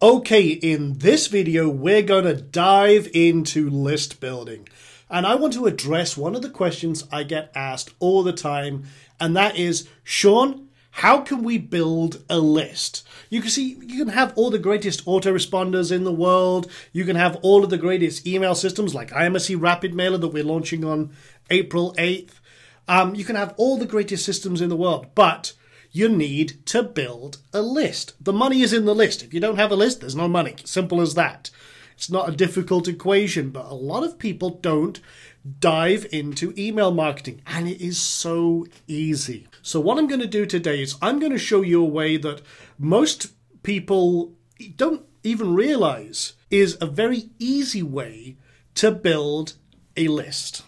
Okay, in this video, we're going to dive into list building. And I want to address one of the questions I get asked all the time, and that is, Sean, how can we build a list? You can have all the greatest autoresponders in the world. You can have all of the greatest email systems like IMSC Rapid Mailer that we're launching on April 8th. You can have all the greatest systems in the world, but you need to build a list. The money is in the list. If you don't have a list, there's no money. Simple as that. It's not a difficult equation, but a lot of people don't dive into email marketing, and it is so easy. So what I'm going to do today is I'm going to show you a way that most people don't even realize is a very easy way to build a list.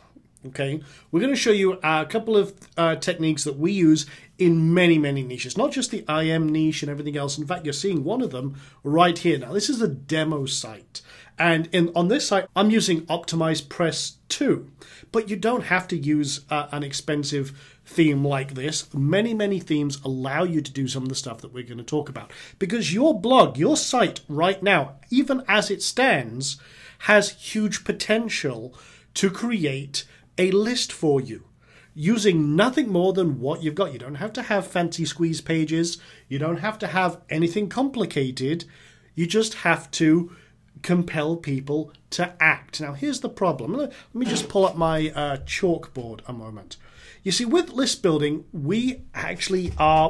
Okay, we're going to show you a couple of techniques that we use in many niches, not just the IM niche and everything else. In fact, you're seeing one of them right here. Now, this is a demo site, and on this site, I'm using Optimize Press 2, but you don't have to use an expensive theme like this. Many themes allow you to do some of the stuff that we're going to talk about, because your blog, your site right now, even as it stands, has huge potential to create a list for you using nothing more than what you've got. You don't have to have fancy squeeze pages. You don't have to have anything complicated. You just have to compel people to act. Now, here's the problem. Let me just pull up my chalkboard a moment. You see, with list building, we're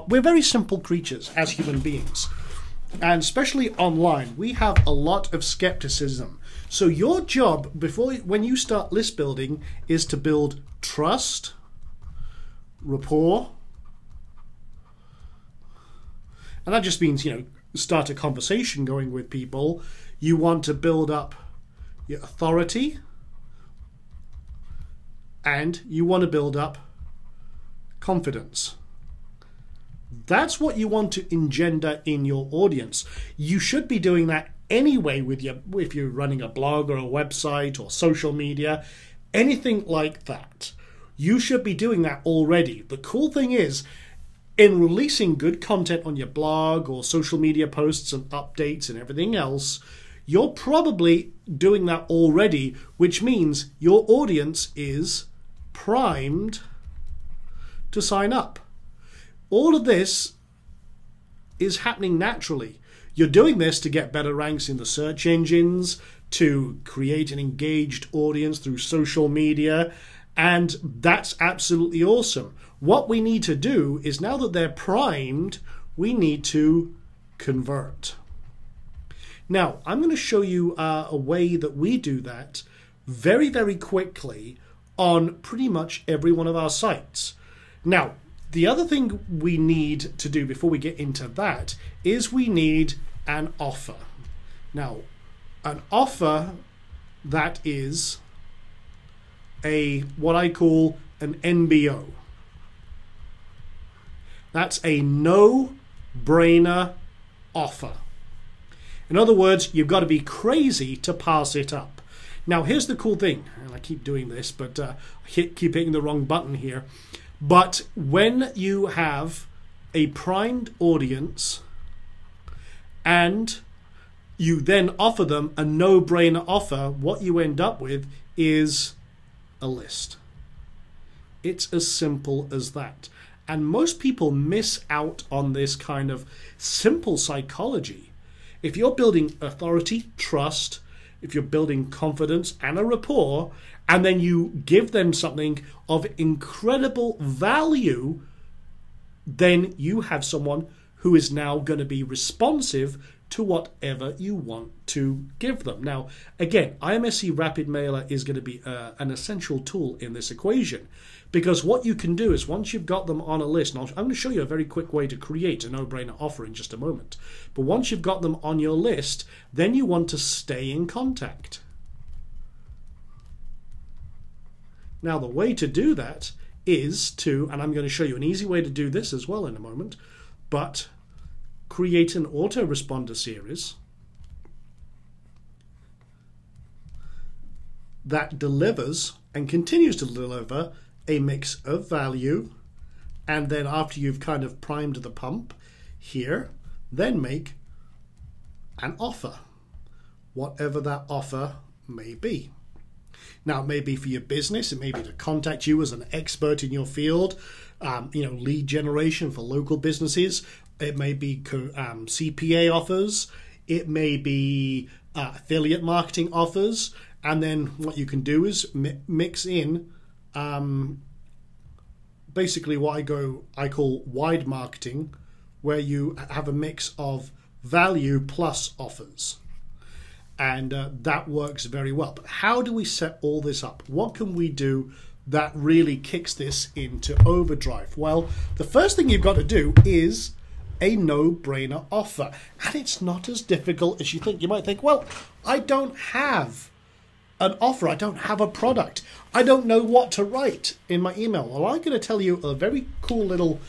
very simple creatures as human beings. And especially online, we have a lot of skepticism. So your job when you start list building is to build trust, rapport, and that just means, start a conversation going with people. You want to build up your authority, and you want to build up confidence. That's what you want to engender in your audience. You should be doing that anyway if you're running a blog or a website or social media, anything like that. You should be doing that already. The cool thing is, in releasing good content on your blog or social media posts and updates and everything else, you're probably doing that already, which means your audience is primed to sign up. All of this is happening naturally. You're doing this to get better ranks in the search engines, to create an engaged audience through social media, and that's absolutely awesome. What we need to do is, now that they're primed, we need to convert. Now, I'm going to show you a way that we do that very quickly on pretty much every one of our sites. Now, the other thing we need to do before we get into that is we need an offer. Now, an offer that is what I call an NBO. That's a no-brainer offer. In other words, you've got to be crazy to pass it up. Now, here's the cool thing, and I keep doing this, but I keep hitting the wrong button here. But when you have a primed audience and you then offer them a no-brainer offer, what you end up with is a list. It's as simple as that. And most people miss out on this kind of simple psychology. If you're building authority, trust, if you're building confidence and a rapport, and then you give them something of incredible value, then you have someone who is now going to be responsive to whatever you want to give them. Now, again, IMSC Rapid Mailer is going to be an essential tool in this equation, because what you can do is, once you've got them on a list, and I'm going to show you a very quick way to create a no-brainer offer in just a moment, but once you've got them on your list, then you want to stay in contact. Now, the way to do that is to, and I'm going to show you an easy way to do this as well in a moment, but create an autoresponder series that delivers and continues to deliver a mix of value, and then after you've kind of primed the pump here, then make an offer, whatever that offer may be. Now, it may be for your business. It may be to contact you as an expert in your field, lead generation for local businesses. It may be CPA offers. It may be affiliate marketing offers. And then what you can do is mix in basically what I call wide marketing, where you have a mix of value plus offers. And that works very well. But how do we set all this up? What can we do that really kicks this into overdrive? Well, the first thing you've got to do is a no-brainer offer. And it's not as difficult as you think. You might think, well, I don't have an offer. I don't have a product. I don't know what to write in my email. Well, I'm going to tell you a very cool little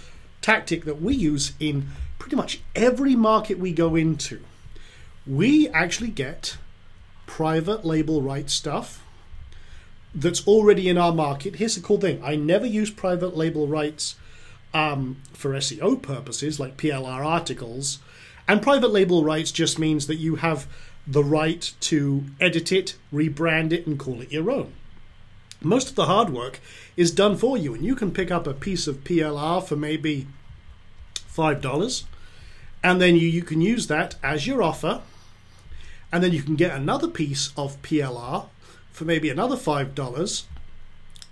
tactic that we use in pretty much every market we go into. We actually get private label rights stuff that's already in our market. Here's the cool thing. I never use private label rights for SEO purposes, like PLR articles. And private label rights just means that you have the right to edit it, rebrand it, and call it your own. Most of the hard work is done for you, and you can pick up a piece of PLR for maybe $5, and then you can use that as your offer. And then you can get another piece of PLR for maybe another $5,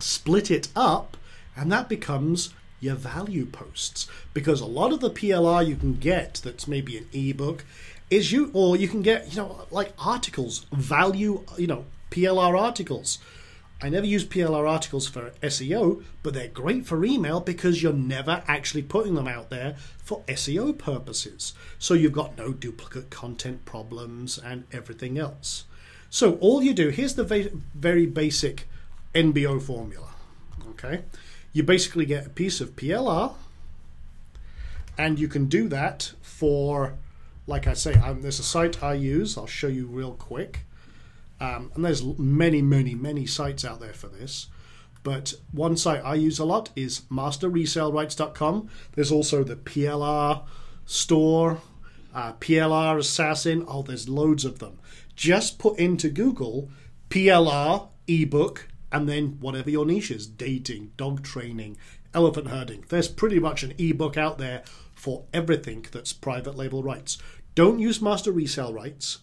split it up, and that becomes your value posts. Because a lot of the PLR you can get that's maybe an ebook is you can get, like articles, value, PLR articles. I never use PLR articles for SEO, but they're great for email because you're never actually putting them out there for SEO purposes. So you've got no duplicate content problems and everything else. So all you do, here's the very basic NBO formula. Okay, you basically get a piece of PLR, and you can do that for, like I say, there's a site I use. I'll show you real quick. And there's many sites out there for this. But one site I use a lot is masterresellrights.com. There's also the PLR store, PLR Assassin. Oh, there's loads of them. Just put into Google PLR ebook and then whatever your niche is, dating, dog training, elephant herding. There's pretty much an ebook out there for everything that's private label rights. Don't use master resale rights.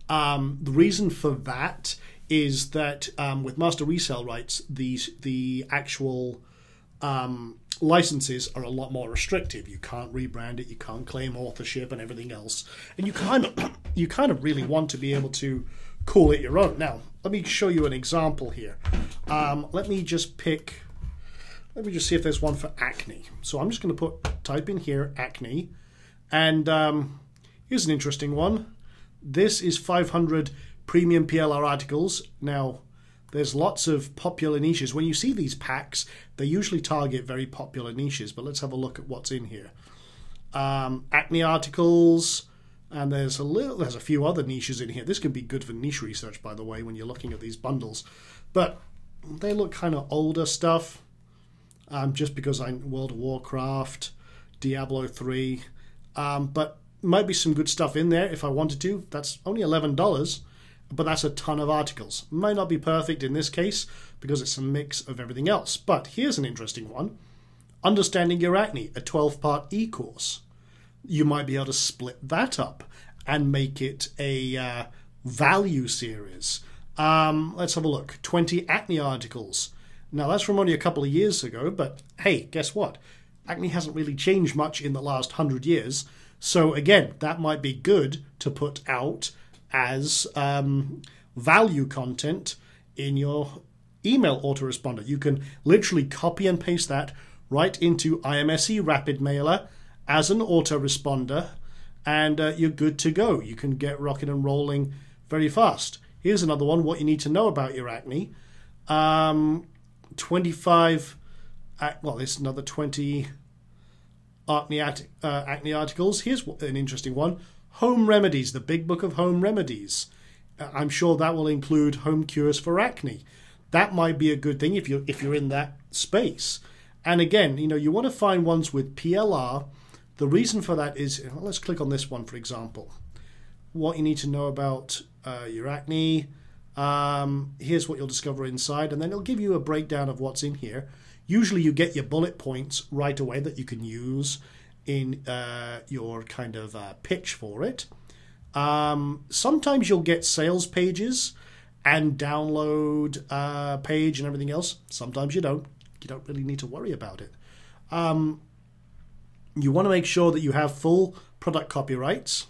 The reason for that is that with master resale rights, the actual licenses are a lot more restrictive. You can't rebrand it, you can't claim authorship and everything else, and you kind of really want to be able to call it your own. Now, let me show you an example here. Let me just see if there's one for acne. So I'm just going to type in here acne, and here's an interesting one. This is 500 premium PLR articles. Now, there's lots of popular niches. When you see these packs, they usually target very popular niches, but let's have a look at what's in here. Acne articles, and there's a few other niches in here. This can be good for niche research, by the way, when you're looking at these bundles. But they look kind of older stuff, just because I'm World of Warcraft, Diablo 3, but might be some good stuff in there if I wanted to. That's only $11, but that's a ton of articles. Might not be perfect in this case because it's a mix of everything else. But here's an interesting one. Understanding Your Acne, a 12-part e-course. You might be able to split that up and make it a value series. Let's have a look. 20 acne articles. Now, that's from only a couple of years ago, but hey, guess what? Acne hasn't really changed much in the last 100 years. So again, that might be good to put out as value content in your email autoresponder. You can literally copy and paste that right into IMSC Rapid Mailer as an autoresponder, and you're good to go. You can get rocking and rolling very fast. Here's another one, what you need to know about your acne. 25, well, there's another 20 acne articles. Here's an interesting one. Home remedies, the big book of home remedies. I'm sure that will include home cures for acne. That might be a good thing if you're in that space. And again, you want to find ones with PLR. The reason for that is, let's click on this one, for example. what you need to know about your acne. Here's what you'll discover inside, and then it'll give you a breakdown of what's in here. Usually you get your bullet points right away that you can use in your kind of pitch for it. Sometimes you'll get sales pages and download page and everything else. Sometimes you don't. You don't really need to worry about it. You want to make sure that you have full product copyrights.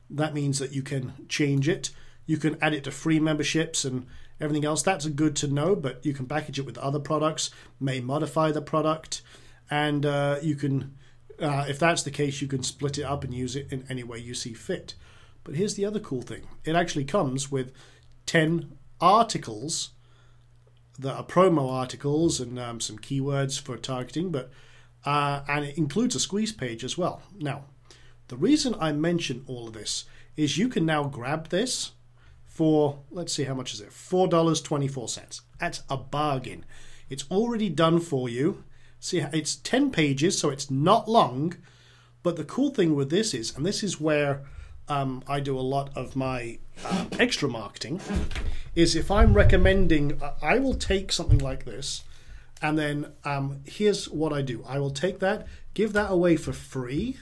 That means that you can change it. You can add it to free memberships and everything else. That's good to know, but you can package it with other products, may modify the product, and you can, if that's the case, you can split it up and use it in any way you see fit. But here's the other cool thing. It actually comes with 10 articles that are promo articles and some keywords for targeting, but and it includes a squeeze page as well. Now, the reason I mention all of this is you can now grab this for, let's see, how much is it? $4.24. That's a bargain. It's already done for you. See, it's 10 pages, so it's not long. But the cool thing with this is, and this is where I do a lot of my extra marketing, is if I'm recommending, I will take something like this, and then here's what I do. I will take that, give that away for free,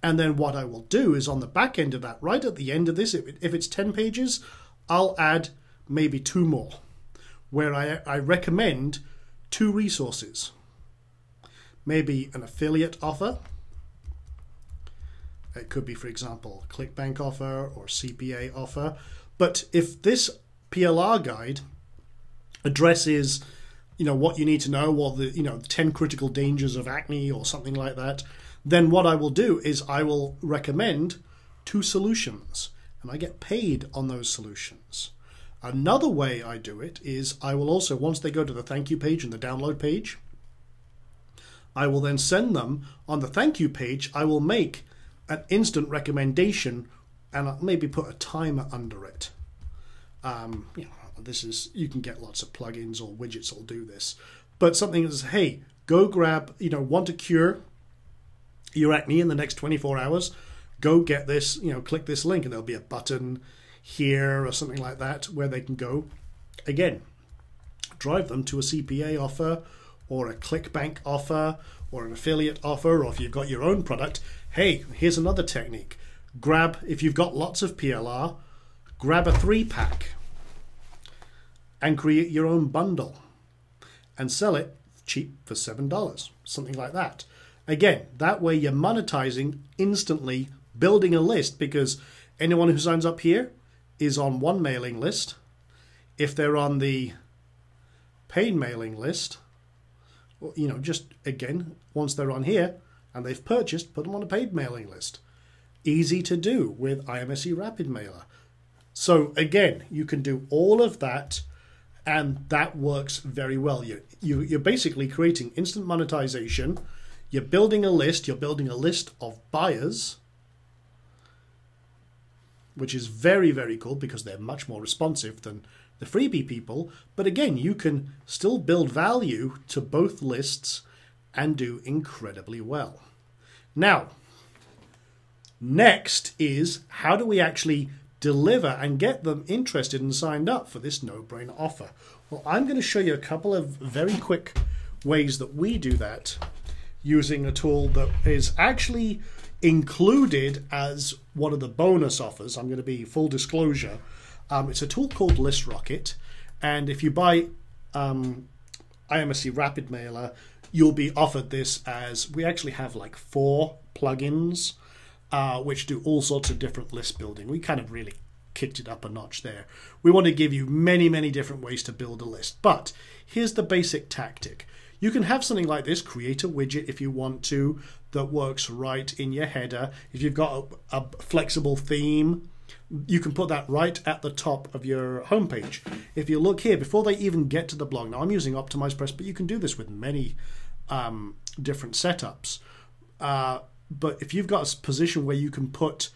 and then what I will do is on the back end of that, right at the end of this, if it's 10 pages, I'll add maybe 2 more, where I recommend 2 resources. Maybe an affiliate offer. It could be, for example, ClickBank offer or CPA offer. But if this PLR guide addresses, what you need to know, or the 10 critical dangers of acne or something like that, then what I will do is I will recommend 2 solutions, and I get paid on those solutions. Another way I do it is I will also, once they go to the thank you page and the download page, I will then send them on the thank you page. I will make an instant recommendation and I'll maybe put a timer under it. You can get lots of plugins or widgets that'll do this, but something that says, hey, go grab, want to cure your acne in the next 24 hours, go get this, click this link, and there'll be a button here or something like that where they can go, again, drive them to a CPA offer or a ClickBank offer or an affiliate offer, or if you've got your own product, hey, here's another technique. If you've got lots of PLR, grab a 3-pack and create your own bundle and sell it cheap for $7, something like that. Again, that way you're monetizing instantly, building a list, because anyone who signs up here is on one mailing list. If they're on the paid mailing list, just again, once they're on here and they've purchased, put them on a paid mailing list. Easy to do with IMSC Rapid Mailer. So again, you can do all of that, and that works very well. You're basically creating instant monetization. You're building a list. You're building a list of buyers, which is very, very cool because they're much more responsive than the freebie people. But again, you can still build value to both lists and do incredibly well. Now, next is how do we actually deliver and get them interested and signed up for this no-brainer offer? Well, I'm going to show you a couple of very quick ways that we do that using a tool that is actually included as one of the bonus offers. I'm going to be full disclosure. It's a tool called ListRocket, and if you buy IMSC Rapid Mailer, you'll be offered this as, we actually have like 4 plugins which do all sorts of different list building. We kind of really kicked it up a notch there. We want to give you many, many different ways to build a list, but here's the basic tactic. You can have something like this, create a widget if you want to, that works right in your header. If you've got a flexible theme, you can put that right at the top of your homepage. If you look here, before they even get to the blog, now I'm using OptimizePress, but you can do this with many different setups. But if you've got a position where you can put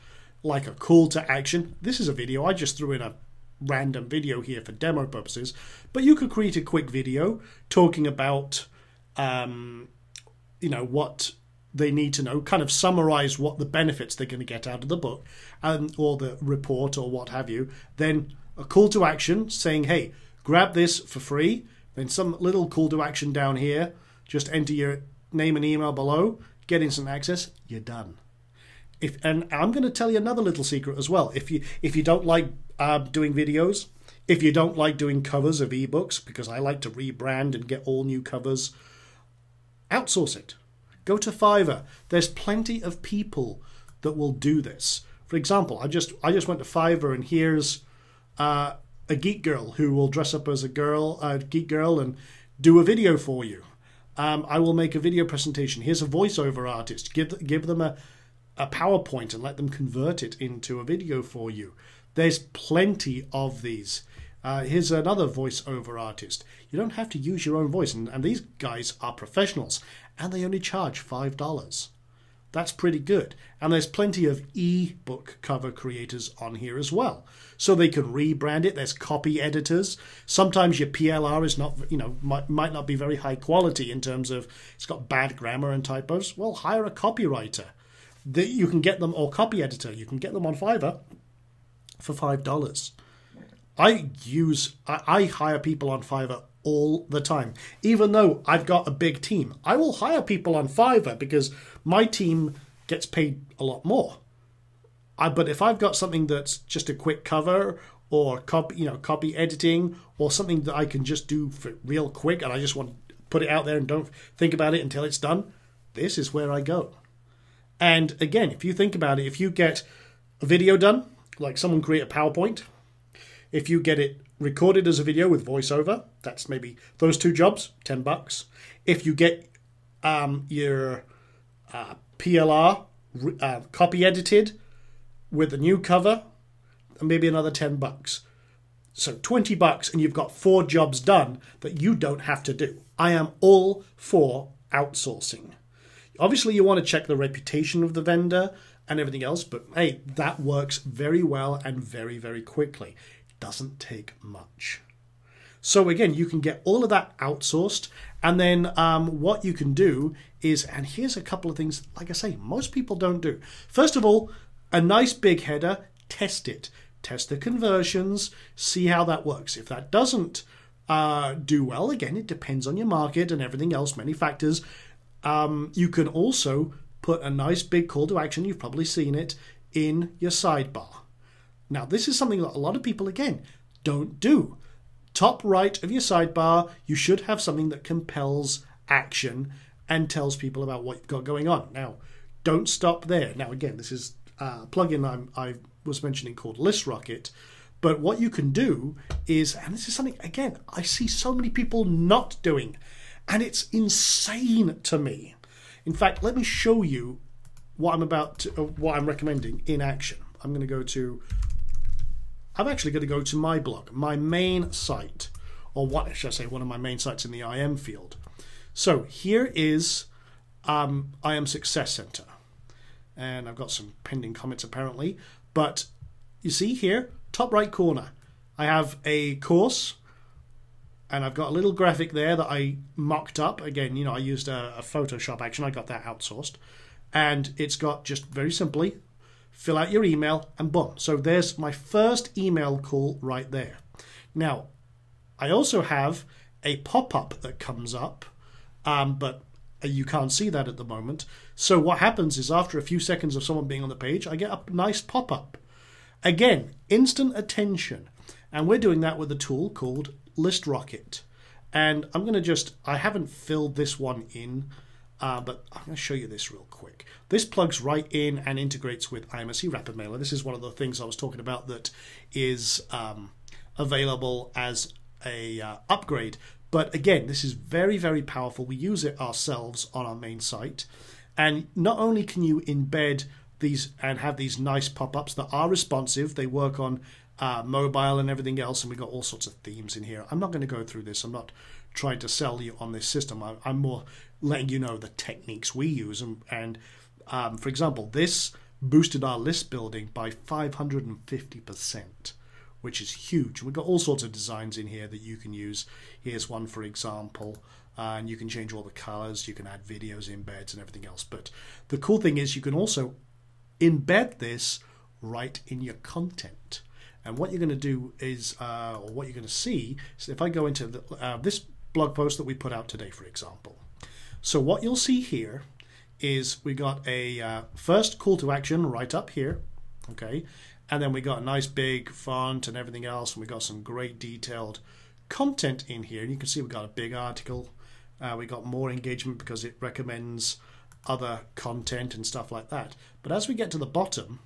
like a call to action, this is a video. I just threw in a random video here for demo purposes, but you could create a quick video talking about what they need to know, kind of summarize what the benefits they're going to get out of the book or the report or what have you. Then a call to action saying, hey, grab this for free. Then some little call to action down here. Just enter your name and email below, get instant access, you're done. And I'm going to tell you another little secret as well. If you don't like doing videos, if you don't like doing covers of ebooks, because I like to rebrand and get all new covers, outsource it. Go to Fiverr. There's plenty of people that will do this. For example, I just went to Fiverr, and here's a geek girl who will dress up as a geek girl, and do a video for you. I will make a video presentation. Here's a voiceover artist. Give them a PowerPoint and let them convert it into a video for you. There's plenty of these. Here's another voiceover artist. You don't have to use your own voice, and these guys are professionals, and they only charge $5. That's pretty good. And there's plenty of e-book cover creators on here as well. So they can rebrand it. There's copy editors. Sometimes your PLR is not, might not be very high quality in terms of it's got bad grammar and typos. Well, hire a copywriter. You can get them, or copy editor. You can get them on Fiverr for $5. I hire people on Fiverr all the time. Even though I've got a big team, I will hire people on Fiverr because my team gets paid a lot more. But if I've got something that's just a quick cover or copy editing, or something that I can just do for real quick, and I just want to put it out there and don't think about it until it's done, this is where I go. And again, if you think about it, if you get a video done, like someone create a PowerPoint, if you get it recorded as a video with voiceover, that's maybe those two jobs, $10. If you get your PLR copy edited with a new cover, maybe another $10. So $20, and you've got 4 jobs done that you don't have to do. I am all for outsourcing. Obviously, you want to check the reputation of the vendor and everything else, but hey, that works very well and very, very quickly. It doesn't take much. So again, you can get all of that outsourced, and then what you can do is, and here's a couple of things, like I say, most people don't do. First of all, a nice big header, test it. Test the conversions, see how that works. If that doesn't do well, again, it depends on your market and everything else, many factors. You can also put a nice big call to action, you've probably seen it, in your sidebar. Now, this is something that a lot of people, again, don't do. Top right of your sidebar, you should have something that compels action and tells people about what you've got going on. Now, don't stop there. Now, again, this is a plugin I was mentioning called ListRocket. But what you can do is, and this is something, again, I see so many people not doing, and it's insane to me. In fact, let me show you what I'm recommending in action. I'm actually going to go to my blog, my main site, or what should I say, one of my main sites in the IM field. So here is IM Success Center, and I've got some pending comments apparently. But you see here, top right corner, I have a course. And I've got a little graphic there that I mocked up. Again, I used a Photoshop action. I got that outsourced. And it's got just very simply, fill out your email and boom. So there's my first email call right there. Now, I also have a pop-up that comes up, but you can't see that at the moment. So what happens is after a few seconds of someone being on the page, I get a nice pop-up. Again, instant attention. And we're doing that with a tool called ListRocket. And I'm going to I haven't filled this one in, but I'm going to show you this real quick. This plugs right in and integrates with IMSC Rapid Mailer. This is one of the things I was talking about that is available as a upgrade. But again, this is very, very powerful. We use it ourselves on our main site. And not only can you embed these and have these nice pop-ups that are responsive, they work on mobile and everything else, and we've got all sorts of themes in here. I'm not going to go through this. I'm not trying to sell you on this system. I'm more letting you know the techniques we use. And for example, this boosted our list building by 550%, which is huge. We've got all sorts of designs in here that you can use. Here's one, for example, and you can change all the colors, you can add videos, embeds, and everything else. But the cool thing is you can also embed this right in your content. And what you're going to do is, or what you're going to see, is if I go into this blog post that we put out today, for example. So what you'll see here is we got a first call to action right up here, okay? And then we got a nice big font and everything else, and we got some great detailed content in here. And you can see we got a big article. We got more engagement because it recommends other content and stuff like that. But as we get to the bottom,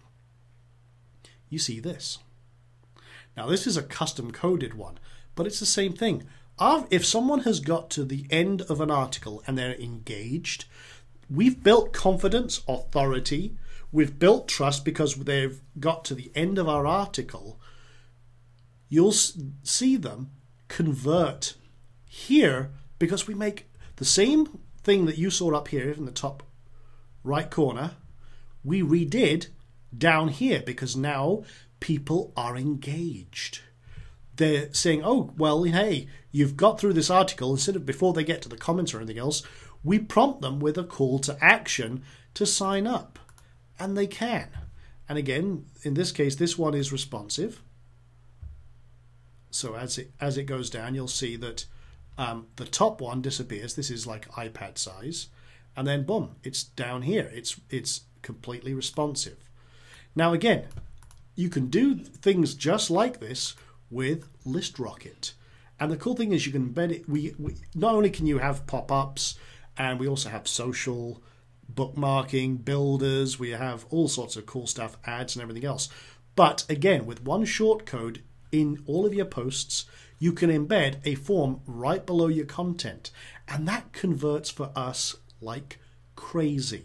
you see this. Now this is a custom coded one, but it's the same thing. If someone has got to the end of an article and they're engaged, we've built confidence, authority, we've built trust because they've got to the end of our article. You'll see them convert here because we make the same thing that you saw up here in the top right corner, we redid down here because now people are engaged. They're saying, oh, well, hey, you've got through this article. Instead of before they get to the comments or anything else, we prompt them with a call to action to sign up. And they can. And again, in this case, this one is responsive. So as it goes down, you'll see that the top one disappears. This is like iPad size. And then, boom, it's down here. It's completely responsive. Now, again, you can do things just like this with ListRocket. And the cool thing is you can embed it. We not only can you have pop-ups, and we also have social bookmarking, builders, we have all sorts of cool stuff, ads and everything else. But again, with one short code in all of your posts, you can embed a form right below your content. And that converts for us like crazy.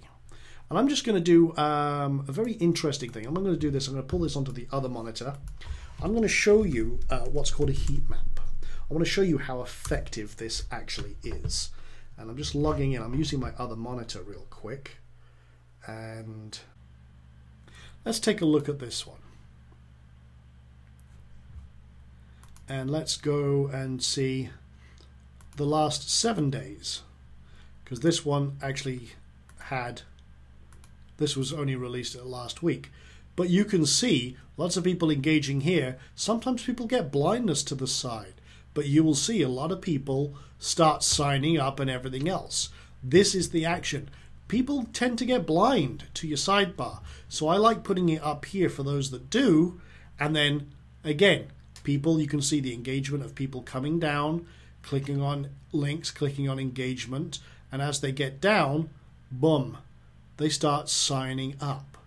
And I'm just going to do a very interesting thing. I'm going to do this. I'm going to pull this onto the other monitor. I'm going to show you what's called a heat map. I want to show you how effective this actually is. And I'm just logging in. I'm using my other monitor real quick. And let's take a look at this one. And let's go and see the last 7 days. Because this one actually had, this was only released last week. But you can see lots of people engaging here. Sometimes people get blindness to the side. But you will see a lot of people start signing up and everything else. This is the action. People tend to get blind to your sidebar. So I like putting it up here for those that do. And then, again, people, you can see the engagement of people coming down, clicking on links, clicking on engagement. And as they get down, boom, they start signing up.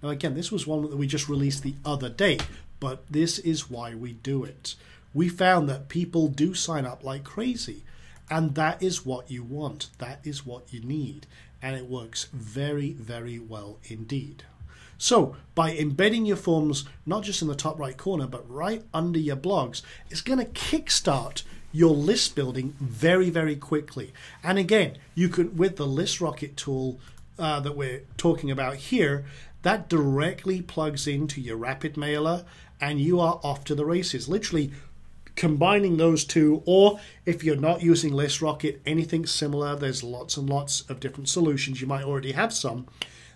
Now, again, this was one that we just released the other day. But this is why we do it. We found that people do sign up like crazy, and that is what you want. That is what you need, and it works very, very well indeed. So by embedding your forms, not just in the top right corner, but right under your blogs, it's going to kickstart your list building very, very quickly. And again, you can, with the ListRocket tool that we're talking about here, that directly plugs into your Rapid Mailer, and you are off to the races. Literally, combining those two, or if you're not using ListRocket, anything similar, there's lots and lots of different solutions, you might already have some,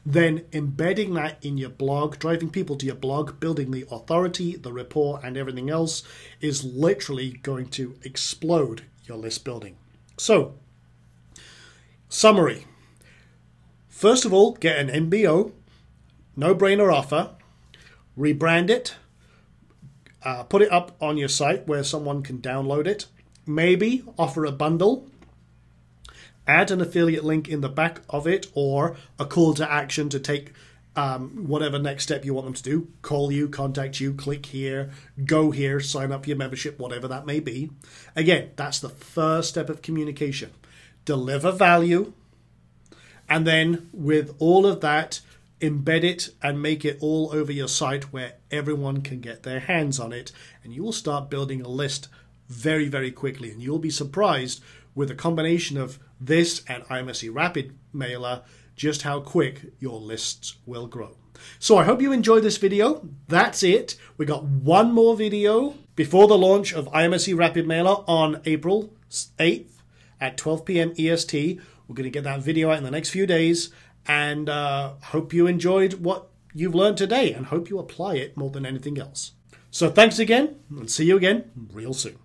then embedding that in your blog, driving people to your blog, building the authority, the rapport, and everything else is literally going to explode your list building. So, summary. First of all, get an MBO, no-brainer offer, rebrand it, put it up on your site where someone can download it. Maybe offer a bundle. Add an affiliate link in the back of it, or a call to action to take whatever next step you want them to do. Call you, contact you, click here, go here, sign up for your membership, whatever that may be. Again, that's the first step of communication. Deliver value, and then with all of that, embed it and make it all over your site where everyone can get their hands on it, and you will start building a list very, very quickly. And you'll be surprised with a combination of this and IMSC Rapid Mailer just how quick your lists will grow. So I hope you enjoyed this video. That's it. We got one more video before the launch of IMSC Rapid Mailer on April 8th. at 12 p.m. EST. We're going to get that video out in the next few days, and hope you enjoyed what you've learned today and hope you apply it more than anything else. So thanks again, and see you again real soon.